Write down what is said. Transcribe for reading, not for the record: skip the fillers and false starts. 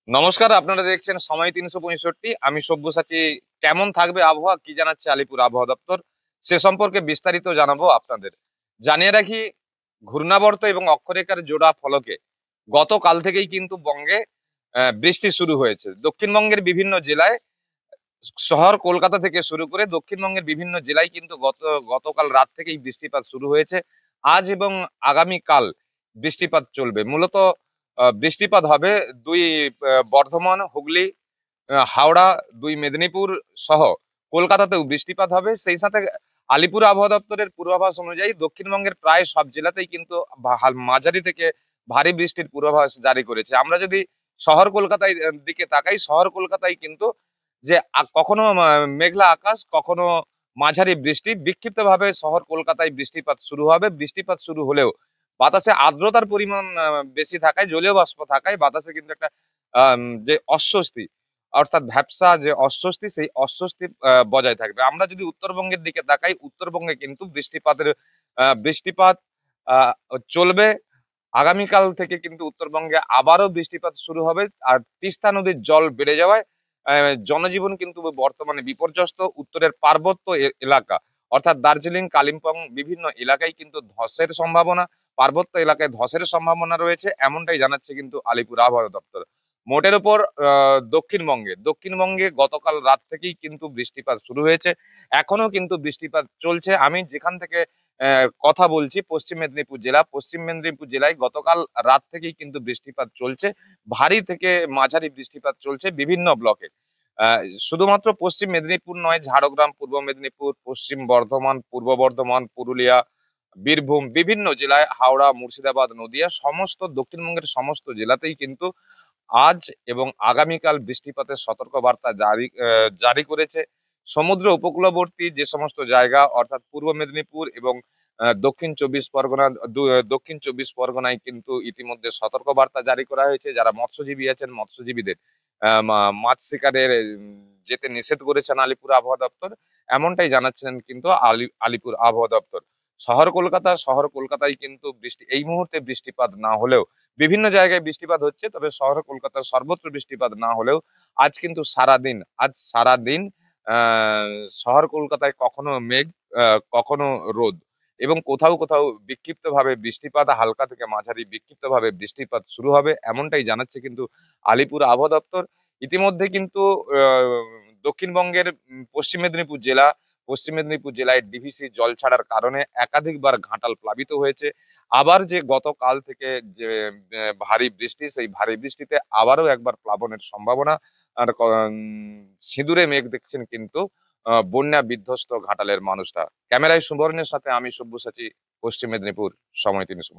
নমস্কার, আপনারা দেখছেন সময় ৩৬৫। আমি সব্যসাচী। কেমন থাকবে আবহাওয়া, কি জানাচ্ছে আলিপুর আবহাওয়া দপ্তর, সে সম্পর্কে বিস্তারিত জানাবো আপনাদের। জানিয়ে রাখি, ঘূর্ণাবর্ত এবং অক্ষরেখার জোড়া ফলকে গতকাল থেকেই কিন্তু বঙ্গে বৃষ্টি শুরু হয়েছে। দক্ষিণবঙ্গের বিভিন্ন জেলায়, শহর কলকাতা থেকে শুরু করে দক্ষিণবঙ্গের বিভিন্ন জেলায় কিন্তু গতকাল রাত থেকেই বৃষ্টিপাত শুরু হয়েছে। আজ এবং আগামী কাল বৃষ্টিপাত চলবে। মূলত বৃষ্টিপাত হবে দুই বর্ধমান, হুগলি, হাওড়া, দুই মেদিনীপুর সহ কলকাতাতেও বৃষ্টিপাত হবে। সেই সাথে আলিপুর আবহাওয়া দপ্তরের পূর্বাভাস অনুযায়ী দক্ষিণবঙ্গের প্রায় সব জেলাতেই কিন্তু মাঝারি থেকে ভারী বৃষ্টির পূর্বাভাস জারি করেছে। আমরা যদি শহর কলকাতায় দিকে তাকাই, শহর কলকাতায় কিন্তু যে কখনো মেঘলা আকাশ, কখনো মাঝারি বৃষ্টি, বিক্ষিপ্তভাবে শহর কলকাতায় বৃষ্টিপাত শুরু হবে। বৃষ্টিপাত শুরু হলেও বাতাসে আর্দ্রতার পরিমাণ বেশি থাকায়, জলীয় বাষ্প থাকায় বাতাসে কিন্তু একটা যে অস্বস্তি, অর্থাৎ ভ্যাপসা যে অস্বস্তি, সেই অস্বস্তি বজায় থাকবে। আমরা যদি উত্তরবঙ্গের দিকে তাকাই, উত্তরবঙ্গে কিন্তু বৃষ্টিপাত আহ, চলবে। আগামীকাল থেকে কিন্তু উত্তরবঙ্গে আবারও বৃষ্টিপাত শুরু হবে। আর তিস্তা নদীর জল বেড়ে যাওয়ায় জনজীবন কিন্তু বর্তমানে বিপর্যস্ত। উত্তরের পার্বত্য এলাকা, অর্থাৎ দার্জিলিং, কালিম্পং বিভিন্ন এলাকায় কিন্তু ধসের সম্ভাবনা, পার্বত্য এলাকায় ধসের সম্ভাবনা রয়েছে, এমনটাই জানাচ্ছে কিন্তু আলিপুর আবহাওয়া দপ্তর। মোটের উপর দক্ষিণবঙ্গে গতকাল রাত থেকেই কিন্তু বৃষ্টিপাত শুরু হয়েছে। এখনো কিন্তু বৃষ্টিপাত চলছে। আমি যেখান থেকে কথা বলছি, পশ্চিম মেদিনীপুর জেলায় গতকাল রাত থেকেই কিন্তু বৃষ্টিপাত চলছে। ভারী থেকে মাঝারি বৃষ্টিপাত চলছে বিভিন্ন ব্লকে। আহ, শুধুমাত্র পশ্চিম মেদিনীপুর নয়, ঝাড়গ্রাম, পূর্ব মেদিনীপুর, পশ্চিম বর্ধমান, পূর্ব বর্ধমান, পুরুলিয়া, বীরভূম, বিভিন্ন জেলায়, হাওড়া, মুর্শিদাবাদ, নদিয়া, সমস্ত দক্ষিণবঙ্গের সমস্ত জেলাতেই কিন্তু আজ এবং আগামীকাল বৃষ্টিপাতের সতর্কবার্তা জারি করেছে। সমুদ্র উপকূলবর্তী যে সমস্ত জায়গা, অর্থাৎ পূর্ব মেদিনীপুর এবং দক্ষিণ চব্বিশ পরগনায় কিন্তু ইতিমধ্যে সতর্কবার্তা জারি করা হয়েছে। যারা মৎস্যজীবী আছেন, মৎস্যজীবীদের মাছ শিকারের যেতে নিষেধ করেছেন আলিপুর আবহাওয়া দপ্তর। এমনটাই জানাচ্ছেন কিন্তু আলিপুর আবহাওয়া দপ্তর। শহর কলকাতায় কিন্তু এই মুহূর্তে বৃষ্টিপাত না হলেও বিভিন্ন জায়গায় বৃষ্টিপাত হচ্ছে, তবে শহর কলকাতার সর্বত্র বৃষ্টিপাত না হলেও আজ সারাদিন আহ শহর কলকাতায় কখনো মেঘ, কখনো রোদ, এবং কোথাও কোথাও বিক্ষিপ্তভাবে বৃষ্টিপাত, হালকা থেকে মাঝারি বিক্ষিপ্তভাবে বৃষ্টিপাত শুরু হবে, এমনটাই জানাচ্ছে কিন্তু আলিপুর আবহাওয়া দপ্তর। ইতিমধ্যে কিন্তু আহ, দক্ষিণবঙ্গের পশ্চিম মেদিনীপুর জেলায় ডিভিসি জল ছাড়ার কারণে একাধিকবার ঘাটাল প্লাবিত হয়েছে। আবার যে গতকাল থেকে যে ভারী বৃষ্টি, সেই ভারী বৃষ্টিতে আবারও একবার প্লাবনের সম্ভাবনা। আর সিঁদুরে মেঘ দেখছেন কিন্তু বন্যা বিধ্বস্ত ঘাটালের মানুষরা। ক্যামেরায় সুবর্ণের সাথে আমি সব্যসাচী, পশ্চিম মেদিনীপুর, সময় ৩০।